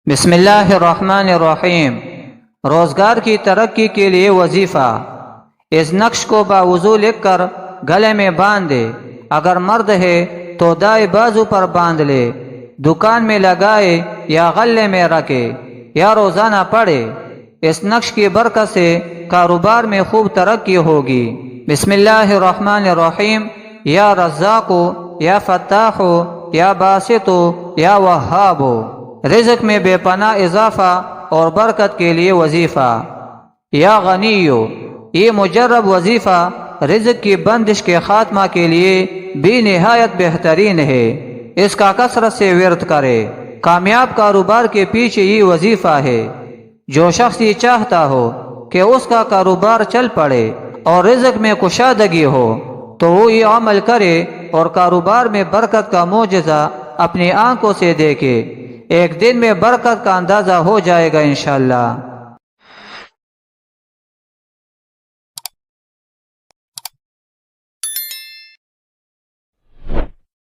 بسم اللہ الرحمن الرحیم۔ روزگار کی ترقی کے لیے وظیفہ۔ اس نقش کو باوضو لکھ کر گلے میں باندھ دے، اگر مرد ہے تو دائیں بازو پر باندھ لے، دکان میں لگائے یا غلے میں رکھے یا روزانہ پڑھے۔ اس نقش کی برکت سے کاروبار میں خوب ترقی ہوگی۔ بسم اللہ الرحمن الرحیم۔ یا رزاق یا فتاح یا باسط یا وہاب، رزق میں بے پناہ اضافہ اور برکت کے لیے وظیفہ۔ یا غنی، یہ مجرب وظیفہ رزق کی بندش کے خاتمہ کے لیے بھی نہایت بہترین ہے، اس کا کثرت سے ورد کرے۔ کامیاب کاروبار کے پیچھے یہ وظیفہ ہے۔ جو شخص یہ چاہتا ہو کہ اس کا کاروبار چل پڑے اور رزق میں کشادگی ہو تو وہ یہ عمل کرے اور کاروبار میں برکت کا معجزہ اپنی آنکھوں سے دیکھے۔ ایک دن میں برکت کا اندازہ ہو جائے گا انشاءاللہ۔